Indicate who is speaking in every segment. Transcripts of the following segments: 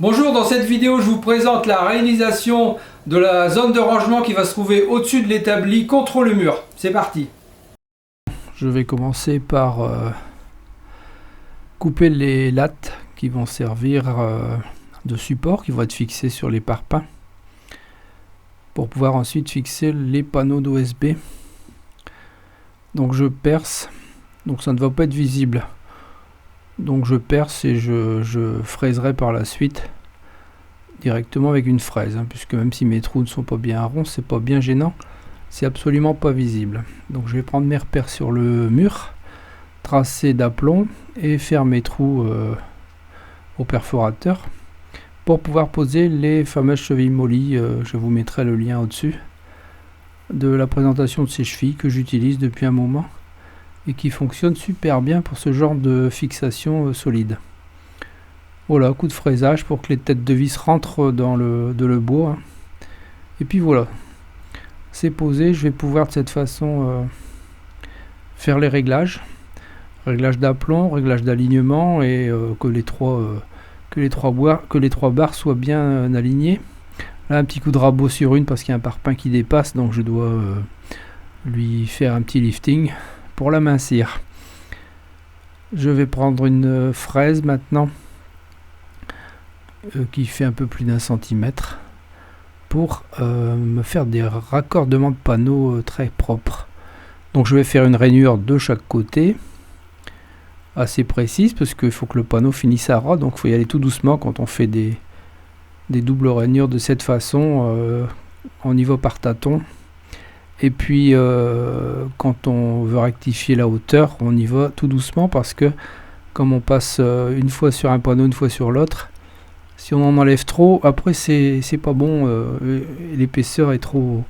Speaker 1: Bonjour, dans cette vidéo je vous présente la réalisation de la zone de rangement qui va se trouver au-dessus de l'établi contre le mur. C'est parti. Je vais commencer par couper les lattes qui vont servir de support, qui vont être fixées sur les parpaings, pour pouvoir ensuite fixer les panneaux d'OSB. Donc je perce, donc ça ne va pas être visible. Donc je perce et je fraiserai par la suite directement avec une fraise, puisque même si mes trous ne sont pas bien ronds, c'est pas bien gênant, c'est absolument pas visible. Donc je vais prendre mes repères sur le mur, tracer d'aplomb et faire mes trous au perforateur pour pouvoir poser les fameuses chevilles mollies. Je vous mettrai le lien au-dessus de la présentation de ces chevilles que j'utilise depuis un moment et qui fonctionne super bien pour ce genre de fixation solide. Voilà, coup de fraisage pour que les têtes de vis rentrent dans le bois. Et puis voilà, c'est posé. Je vais pouvoir de cette façon faire les réglages. Réglage d'aplomb, réglage d'alignement et que les trois barres soient bien alignées. Là, un petit coup de rabot sur une parce qu'il y a un parpaing qui dépasse, donc je dois lui faire un petit lifting pour l'amincir. Je vais prendre une fraise maintenant qui fait un peu plus d'1 centimètre pour me faire des raccordements de panneaux très propres. Donc je vais faire une rainure de chaque côté assez précise parce qu'il faut que le panneau finisse à ras, donc il faut y aller tout doucement quand on fait des doubles rainures de cette façon. On y va par tâtons. Et puis quand on veut rectifier la hauteur, on y va tout doucement parce que comme on passe une fois sur un panneau, une fois sur l'autre, si on en enlève trop, après c'est pas bon, l'épaisseur est trop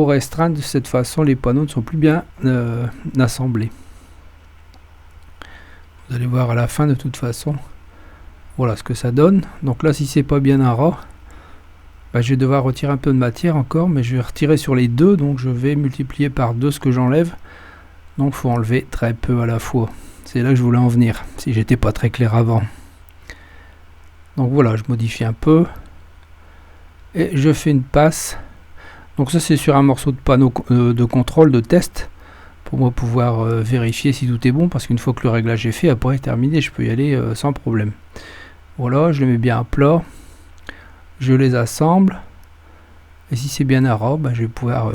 Speaker 1: restreinte. De cette façon, les panneaux ne sont plus bien assemblés. Vous allez voir à la fin de toute façon. Voilà ce que ça donne. Donc là, si c'est pas bien à ras, je vais devoir retirer un peu de matière encore, mais je vais retirer sur les deux, donc je vais multiplier par 2 ce que j'enlève. Donc il faut enlever très peu à la fois. C'est là que je voulais en venir, si j'étais pas très clair avant. Donc voilà, je modifie un peu et je fais une passe. Donc ça c'est sur un morceau de panneau de contrôle, de test, pour moi pouvoir vérifier si tout est bon, parce qu'une fois que le réglage est fait, après terminé, je peux y aller sans problème. Voilà, je les mets bien à plat, je les assemble et si c'est bien à ras, je vais pouvoir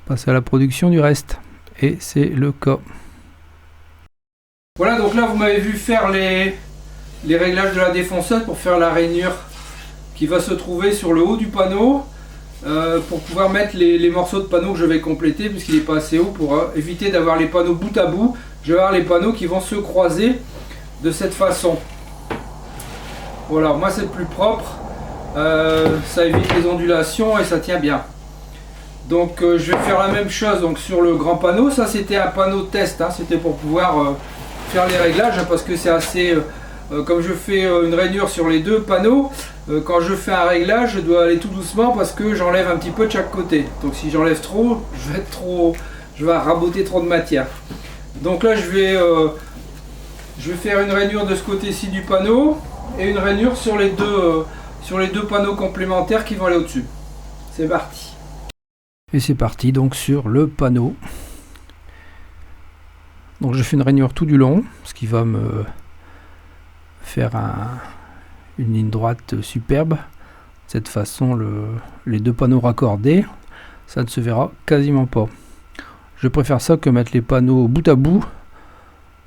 Speaker 1: passer à la production du reste, et c'est le cas. Voilà, donc là vous m'avez vu faire les réglages de la défonceuse pour faire la rainure qui va se trouver sur le haut du panneau, pour pouvoir mettre les morceaux de panneau que je vais compléter puisqu'il n'est pas assez haut, pour éviter d'avoir les panneaux bout à bout. Je vais avoir les panneaux qui vont se croiser de cette façon. Voilà, moi c'est plus propre, ça évite les ondulations et ça tient bien. Donc je vais faire la même chose donc sur le grand panneau. Ça c'était un panneau test, c'était pour pouvoir faire les réglages, parce que c'est assez... comme je fais une rainure sur les deux panneaux, quand je fais un réglage, je dois aller tout doucement parce que j'enlève un petit peu de chaque côté. Donc si j'enlève trop, je vais raboter trop de matière. Donc là, je vais faire une rainure de ce côté-ci du panneau et une rainure sur les deux panneaux complémentaires qui vont aller au-dessus. C'est parti. Et c'est parti donc sur le panneau. Donc je fais une rainure tout du long, ce qui va me faire une ligne droite superbe. De cette façon, les deux panneaux raccordés, ça ne se verra quasiment pas. Je préfère ça que mettre les panneaux bout à bout.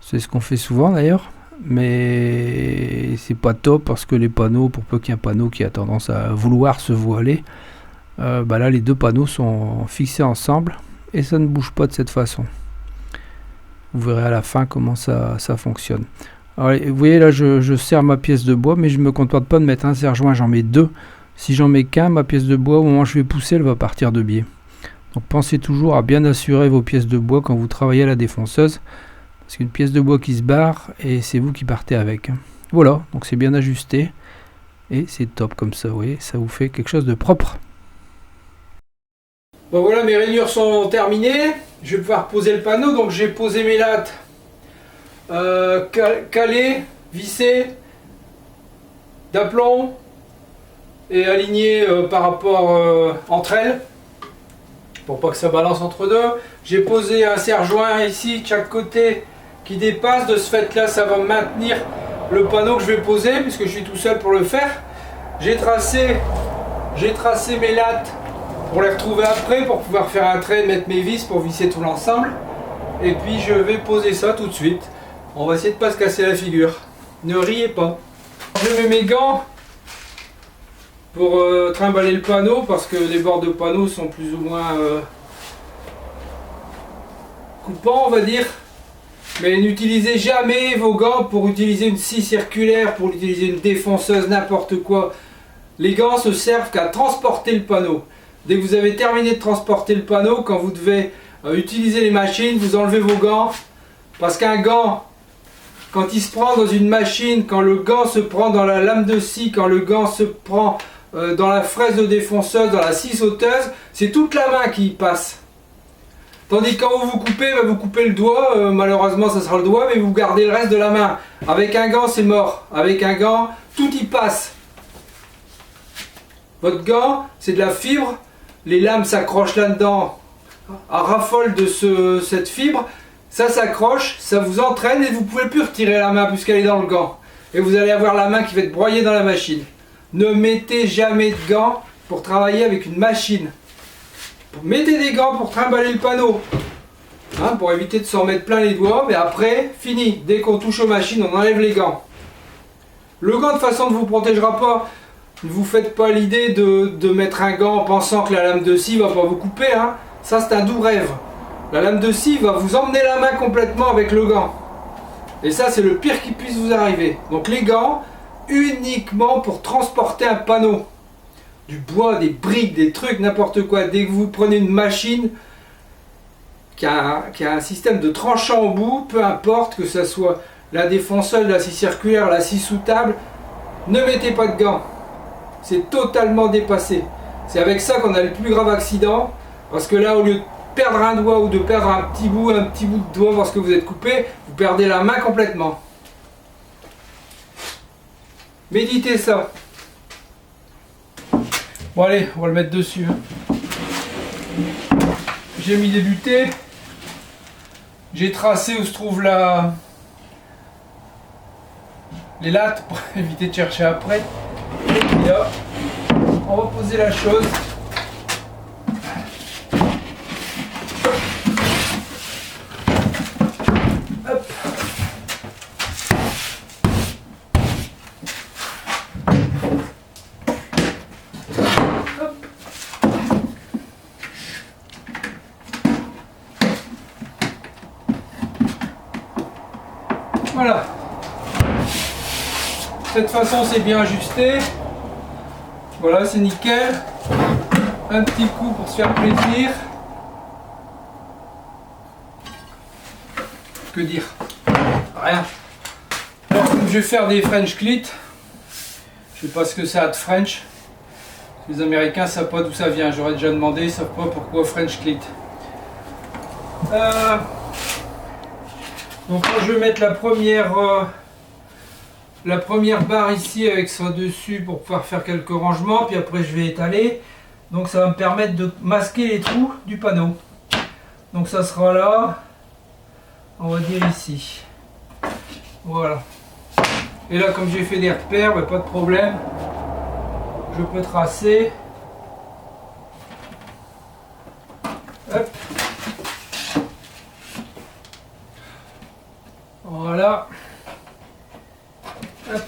Speaker 1: C'est ce qu'on fait souvent d'ailleurs, mais c'est pas top parce que les panneaux, pour peu qu'il y ait un panneau qui a tendance à vouloir se voiler, là les deux panneaux sont fixés ensemble et ça ne bouge pas de cette façon. Vous verrez à la fin comment ça fonctionne. Alors, vous voyez là, je serre ma pièce de bois, mais je ne me contente pas de mettre un serre-joint, j'en mets deux. Si j'en mets qu'un, ma pièce de bois, au moment où je vais pousser, elle va partir de biais. Donc pensez toujours à bien assurer vos pièces de bois quand vous travaillez à la défonceuse, parce qu'une pièce de bois qui se barre, et c'est vous qui partez avec. Voilà, donc c'est bien ajusté, et c'est top comme ça, vous voyez, ça vous fait quelque chose de propre. Bon voilà, mes rainures sont terminées, je vais pouvoir poser le panneau, donc j'ai posé mes lattes. Calé, vissé, d'aplomb et alignées par rapport entre elles, pour pas que ça balance entre deux. J'ai posé un serre-joint ici de chaque côté qui dépasse. De ce fait là, ça va maintenir le panneau que je vais poser puisque je suis tout seul pour le faire. J'ai tracé mes lattes pour les retrouver après, pour pouvoir faire un trait, mettre mes vis pour visser tout l'ensemble. Et puis je vais poser ça tout de suite. On va essayer de pas se casser la figure. Ne riez pas. Je mets mes gants pour trimballer le panneau parce que les bords de panneau sont plus ou moins coupants, on va dire. Mais n'utilisez jamais vos gants pour utiliser une scie circulaire, pour utiliser une défonceuse, n'importe quoi. Les gants se servent qu'à transporter le panneau. Dès que vous avez terminé de transporter le panneau, quand vous devez utiliser les machines, vous enlevez vos gants. Parce qu'un gant, quand il se prend dans une machine, quand le gant se prend dans la lame de scie, quand le gant se prend dans la fraise de défonceuse, dans la scie sauteuse, c'est toute la main qui y passe. Tandis que quand vous coupez, vous coupez le doigt, malheureusement ça sera le doigt, mais vous gardez le reste de la main. Avec un gant c'est mort, avec un gant tout y passe. Votre gant c'est de la fibre, les lames s'accrochent là-dedans à rafole de cette fibre, ça s'accroche, ça vous entraîne et vous ne pouvez plus retirer la main puisqu'elle est dans le gant. Et vous allez avoir la main qui va être broyée dans la machine. Ne mettez jamais de gants pour travailler avec une machine. Mettez des gants pour trimballer le panneau, hein, pour éviter de s'en mettre plein les doigts, mais après, fini. Dès qu'on touche aux machines, on enlève les gants. Le gant de toute façon ne vous protégera pas. Ne vous faites pas l'idée de mettre un gant en pensant que la lame de scie va pas vous couper, hein. Ça c'est un doux rêve. La lame de scie va vous emmener la main complètement avec le gant. Et ça c'est le pire qui puisse vous arriver. Donc les gants, uniquement pour transporter un panneau. Du bois, des briques, des trucs, n'importe quoi. Dès que vous prenez une machine qui a un système de tranchant au bout, peu importe que ce soit la défonceuse, la scie circulaire, la scie sous table, ne mettez pas de gants. C'est totalement dépassé. C'est avec ça qu'on a le plus grave accident. Parce que là, au lieu de perdre un doigt ou de perdre un petit bout de doigt parce que vous êtes coupé, vous perdez la main complètement. Méditez ça. Bon allez, on va le mettre dessus. J'ai mis des butées. J'ai tracé où se trouve les lattes pour éviter de chercher après. Et puis là, on va poser la chose. Hop. Voilà. De cette façon c'est bien ajusté. Voilà, c'est nickel. Un petit coup pour se faire plaisir. Que dire? Rien. Alors comme je vais faire des French cleats, je sais pas ce que c'est de French. Les Américains savent pas d'où ça vient. J'aurais déjà demandé, ils savent pas pourquoi French cleat. Donc là, je vais mettre la première barre ici avec ça dessus pour pouvoir faire quelques rangements, puis après je vais étaler. Donc ça va me permettre de masquer les trous du panneau. Donc ça sera là, on va dire ici. Voilà. Et là comme j'ai fait des repères, bah, pas de problème. Je peux tracer. Hop. Voilà. Hop.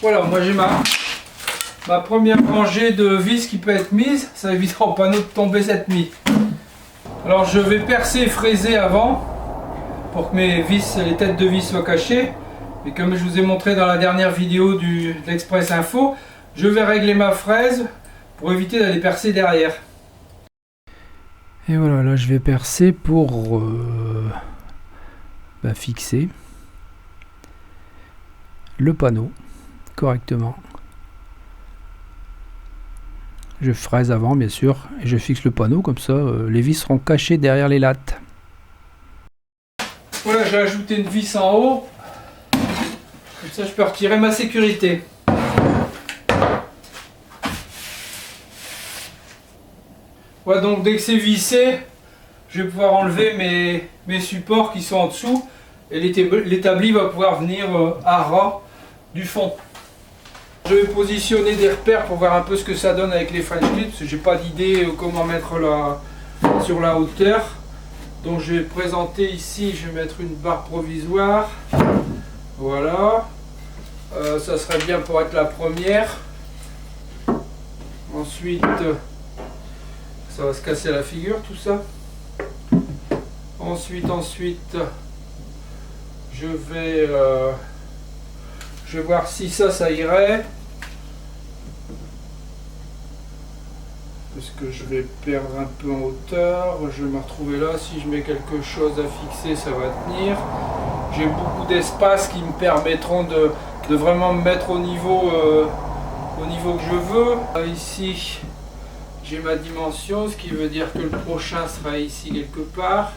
Speaker 1: Voilà, moi j'ai ma première rangée de vis qui peut être mise. Ça évitera au panneau de tomber cette nuit. Alors je vais percer et fraiser avant pour que mes vis, les têtes de vis soient cachées. Et comme je vous ai montré dans la dernière vidéo de l'Express Info, je vais régler ma fraise pour éviter d'aller percer derrière. Et voilà, là je vais percer pour fixer le panneau correctement. Je fraise avant bien sûr et je fixe le panneau, comme ça les vis seront cachées derrière les lattes. Voilà, j'ai ajouté une vis en haut, comme ça je peux retirer ma sécurité. Voilà, donc dès que c'est vissé, je vais pouvoir enlever mes supports qui sont en dessous et l'établi va pouvoir venir à ras du fond. Je vais positionner des repères pour voir un peu ce que ça donne avec les French clips, parce que j'ai pas d'idée comment mettre sur la hauteur. Donc je vais présenter ici, je vais mettre une barre provisoire. Voilà. Ça serait bien pour être la première. Ensuite, ça va se casser la figure tout ça. Ensuite, je vais voir si ça irait. Parce que je vais perdre un peu en hauteur. Je vais me retrouver là. Si je mets quelque chose à fixer, ça va tenir. J'ai beaucoup d'espace qui me permettront de vraiment me mettre au niveau que je veux. Ici, j'ai ma dimension, ce qui veut dire que le prochain sera ici quelque part.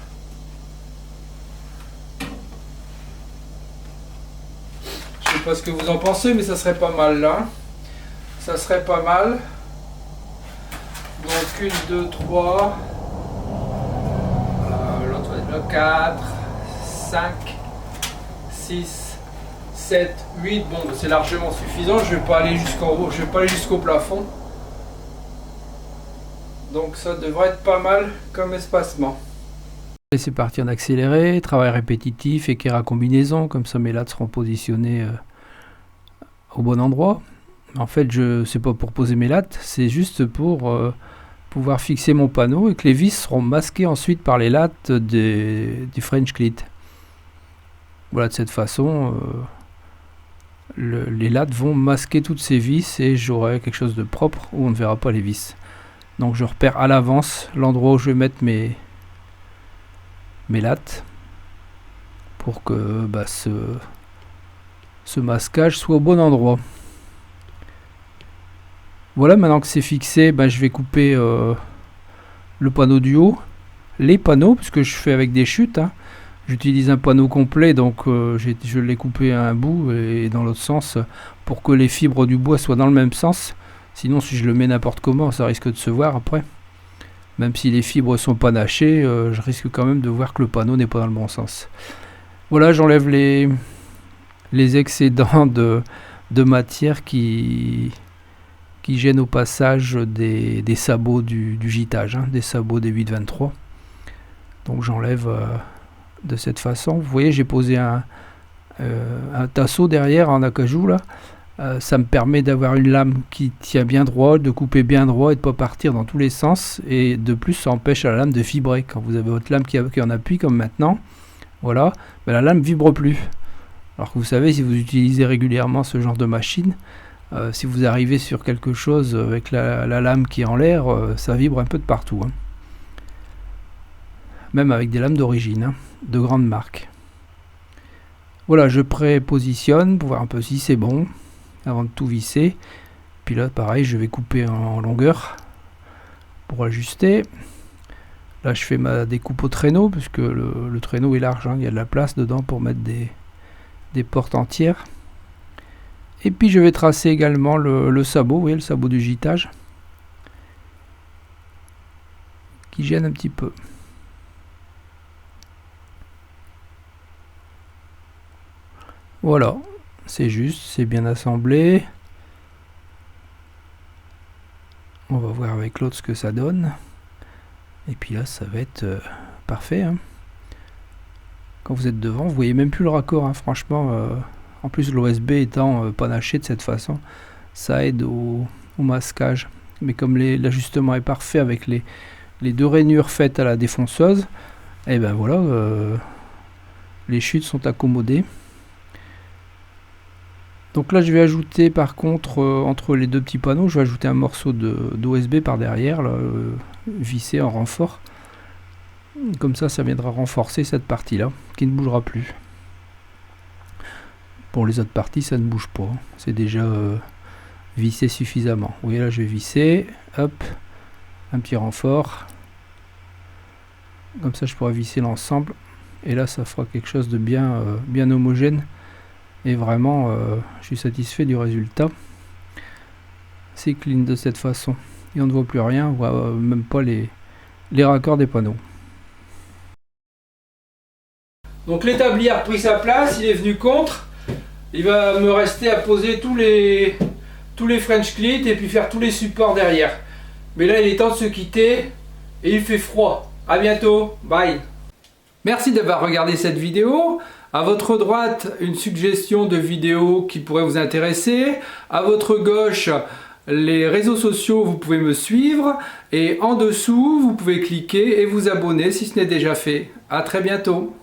Speaker 1: Je sais pas ce que vous en pensez, mais ça serait pas mal là. Ça serait pas mal. Donc 1, 2, 3. L'autre va être là. 4, 5, 6, 7, 8. Bon, c'est largement suffisant. Je vais pas aller jusqu'en haut. Je vais pas aller jusqu'au plafond. Donc ça devrait être pas mal comme espacement. C'est parti en accéléré, travail répétitif, équerre à combinaison, comme ça mes lattes seront positionnées au bon endroit. En fait, c'est pas pour poser mes lattes, c'est juste pour pouvoir fixer mon panneau et que les vis seront masquées ensuite par les lattes du French clit. Voilà, de cette façon, les lattes vont masquer toutes ces vis et j'aurai quelque chose de propre où on ne verra pas les vis. Donc je repère à l'avance l'endroit où je vais mettre mes lattes pour que ce masquage soit au bon endroit. Voilà, maintenant que c'est fixé, je vais couper le panneau du haut, les panneaux, puisque je fais avec des chutes. J'utilise un panneau complet, donc je l'ai coupé à un bout et dans l'autre sens pour que les fibres du bois soient dans le même sens. Sinon, si je le mets n'importe comment, ça risque de se voir après. Même si les fibres sont panachées, je risque quand même de voir que le panneau n'est pas dans le bon sens. Voilà, j'enlève les excédents de matière qui gênent au passage des sabots du gîtage, des sabots des 823. Donc j'enlève de cette façon. Vous voyez, j'ai posé un tasseau derrière en acajou là. Ça me permet d'avoir une lame qui tient bien droit, de couper bien droit et de ne pas partir dans tous les sens. Et de plus, ça empêche la lame de vibrer. Quand vous avez votre lame qui en appuie, comme maintenant, voilà, la lame ne vibre plus. Alors que vous savez, si vous utilisez régulièrement ce genre de machine, si vous arrivez sur quelque chose avec la lame qui est en l'air, ça vibre un peu de partout. Même avec des lames d'origine, de grandes marques. Voilà, je prépositionne pour voir un peu si c'est bon avant de tout visser. Puis là pareil, je vais couper en longueur pour ajuster. Là je fais ma découpe au traîneau puisque le traîneau est large, il y a de la place dedans pour mettre des portes entières. Et puis je vais tracer également le sabot, vous voyez le sabot du gîtage qui gêne un petit peu. Voilà, c'est juste, c'est bien assemblé. On va voir avec l'autre ce que ça donne. Et puis là, ça va être parfait. Quand vous êtes devant, vous voyez même plus le raccord. Franchement, en plus l'OSB étant panaché de cette façon, ça aide au masquage. Mais comme l'ajustement est parfait avec les deux rainures faites à la défonceuse, et ben voilà, les chutes sont accommodées. Donc là je vais ajouter par contre entre les deux petits panneaux, je vais ajouter un morceau d'OSB par derrière, là, vissé en renfort. Comme ça viendra renforcer cette partie-là, qui ne bougera plus. Pour les autres parties, ça ne bouge pas. C'est déjà vissé suffisamment. Vous voyez là, je vais visser. Hop, un petit renfort. Comme ça, je pourrais visser l'ensemble. Et là, ça fera quelque chose de bien, bien homogène. Et vraiment, je suis satisfait du résultat. C'est clean de cette façon. Et on ne voit plus rien, on voit même pas les raccords des panneaux. Donc l'établi a repris sa place, il est venu contre. Il va me rester à poser tous les French clits et puis faire tous les supports derrière. Mais là il est temps de se quitter et il fait froid. A bientôt, bye. Merci d'avoir regardé cette vidéo. À votre droite, une suggestion de vidéo qui pourrait vous intéresser. À votre gauche, les réseaux sociaux, vous pouvez me suivre. Et en dessous, vous pouvez cliquer et vous abonner si ce n'est déjà fait. À très bientôt.